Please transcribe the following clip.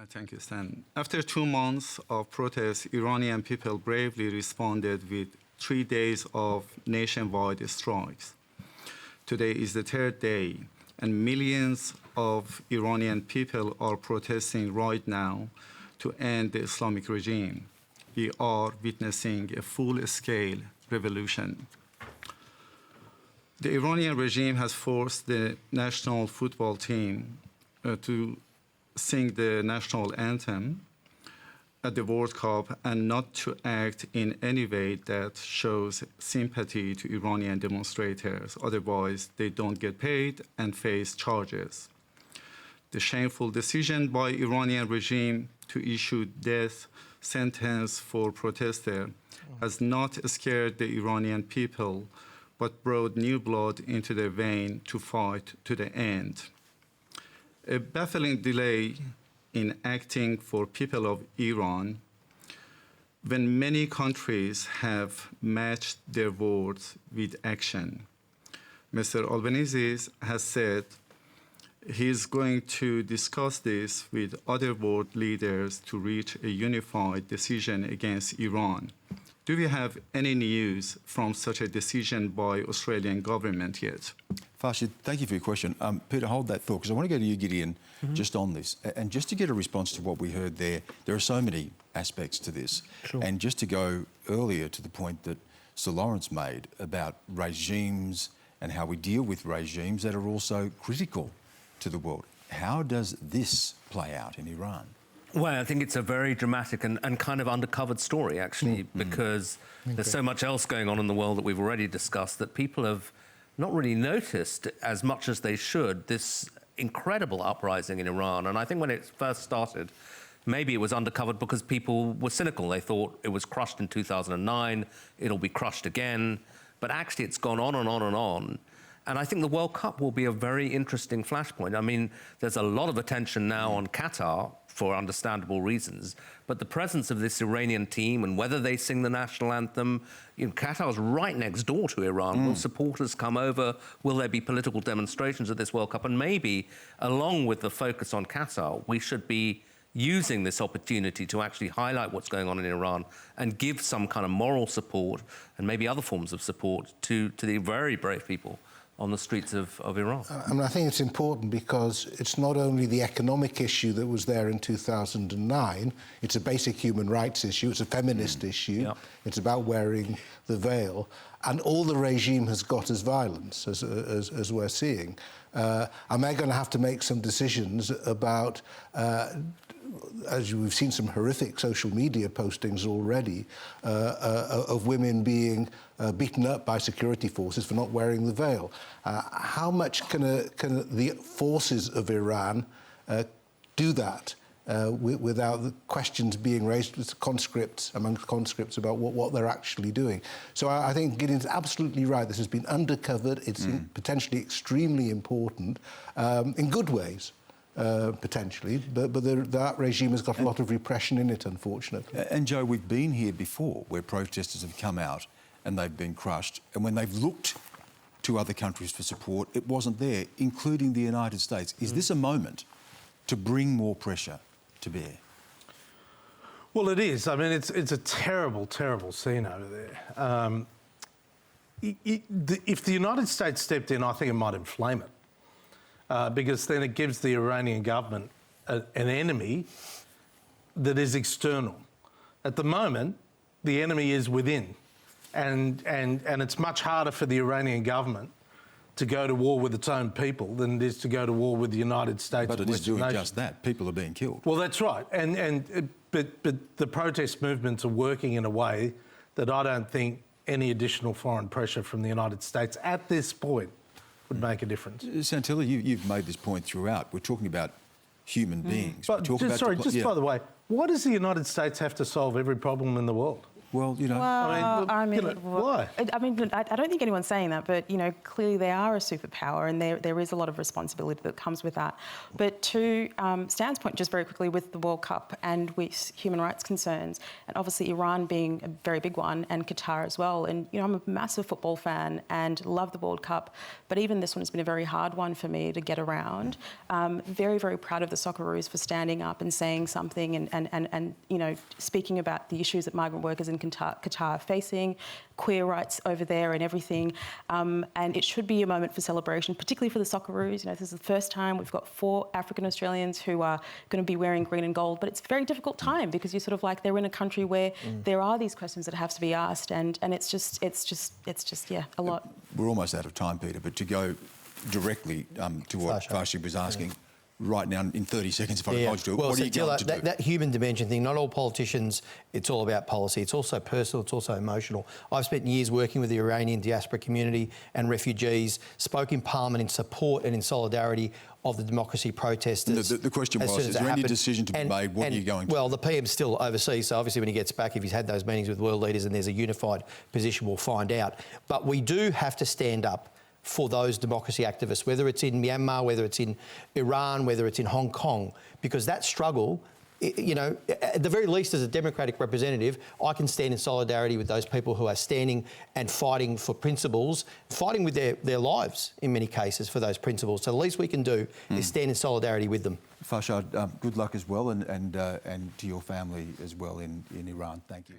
Thank you, Stan. After 2 months of protests, Iranian people bravely responded with 3 days of nationwide strikes. Today is the 3rd day, and millions of Iranian people are protesting right now to end the Islamic regime. We are witnessing a full-scale revolution. The Iranian regime has forced the national football team to sing the national anthem at the World Cup and not to act in any way that shows sympathy to Iranian demonstrators. Otherwise, they don't get paid and face charges. The shameful decision by Iranian regime to issue death sentence for protesters has not scared the Iranian people, but brought new blood into their vein to fight to the end. A baffling delay in acting for people of Iran when many countries have matched their words with action. Mr. Albanese has said he's going to discuss this with other world leaders to reach a unified decision against Iran. Do we have any news from such a decision by Australian government yet? Farshid, thank you for your question. Peter, hold that thought, because I want to go to you, Gideon, just on this. And just to get a response to what we heard there are so many aspects to this. Sure. And just to go earlier to the point that Sir Lawrence made about regimes and how we deal with regimes that are also critical to the world. How does this play out in Iran? Well, I think it's a very dramatic and kind of undercovered story, actually, because there's so much else going on in the world that we've already discussed that people have not really noticed as much as they should, this incredible uprising in Iran. And I think when it first started, maybe it was undercovered because people were cynical. They thought it was crushed in 2009, it'll be crushed again. But actually, it's gone on and on and on. And I think the World Cup will be a very interesting flashpoint. I mean, there's a lot of attention now on Qatar for understandable reasons, but the presence of this Iranian team and whether they sing the national anthem, Qatar's right next door to Iran. Will supporters come over? Will there be political demonstrations at this World Cup? And maybe, along with the focus on Qatar, we should be using this opportunity to actually highlight what's going on in Iran and give some kind of moral support and maybe other forms of support to the very brave people on the streets of Iran. I mean, I think it's important because it's not only the economic issue that was there in 2009, it's a basic human rights issue, it's a feminist issue, Yep. it's about wearing the veil, and all the regime has got is violence, as we're seeing. Am I going to have to make some decisions about as we've seen some horrific social media postings already of women being beaten up by security forces for not wearing the veil. How much can the forces of Iran do that without the questions being raised with conscripts, amongst conscripts, about what they're actually doing? So I think Gideon's absolutely right. This has been undercovered. It's potentially extremely important in good ways. Potentially, but that regime has got a lot of repression in it, unfortunately. And Joe, we've been here before where protesters have come out and they've been crushed, and when they've looked to other countries for support, it wasn't there, including the United States. Is this a moment to bring more pressure to bear? Well, it is. I mean, it's a terrible, terrible scene over there. If the United States stepped in, I think it might inflame it. Because then it gives the Iranian government an enemy that is external. At the moment, the enemy is within. And it's much harder for the Iranian government to go to war with its own people than it is to go to war with the United States. But it is doing just that. People are being killed. Well, that's right. But the protest movements are working in a way that I don't think any additional foreign pressure from the United States at this point would make a difference. Santilla, you've made this point throughout. We're talking about human beings. But by the way, why does the United States have to solve every problem in the world? Well, you know... Well, why? I mean, I don't think anyone's saying that, but, you know, clearly they are a superpower and there is a lot of responsibility that comes with that. But to Stan's point, just very quickly, with the World Cup and with human rights concerns, and obviously Iran being a very big one, and Qatar as well. And, you know, I'm a massive football fan and love the World Cup, but even this one has been a very hard one for me to get around. Very, very proud of the Socceroos for standing up and saying something and you know, speaking about the issues that migrant workers in Qatar are facing, queer rights over there and everything. And it should be a moment for celebration, particularly for the Socceroos. You know, this is the first time we've got 4 African Australians who are going to be wearing green and gold, but it's a very difficult time because you're sort of like, they're in a country where there are these questions that have to be asked, and it's just yeah, a lot. We're almost out of time, Peter, but to go directly to what Farshid was asking, right now in 30 seconds, if I can do it, well, what are you going to do? That human dimension thing, not all politicians, it's all about policy. It's also personal, it's also emotional. I've spent years working with the Iranian diaspora community and refugees, spoke in Parliament in support and in solidarity of the democracy protesters. The question was, is there any decision to be made? What are you going to do? Well, the PM's still overseas, so obviously when he gets back, if he's had those meetings with world leaders and there's a unified position, we'll find out. But we do have to stand up for those democracy activists, whether it's in Myanmar, whether it's in Iran, whether it's in Hong Kong, because that struggle, you know, at the very least as a democratic representative, I can stand in solidarity with those people who are standing and fighting for principles, fighting with their lives in many cases for those principles. So the least we can do is stand in solidarity with them. Farshid, good luck as well, and to your family as well in Iran. Thank you.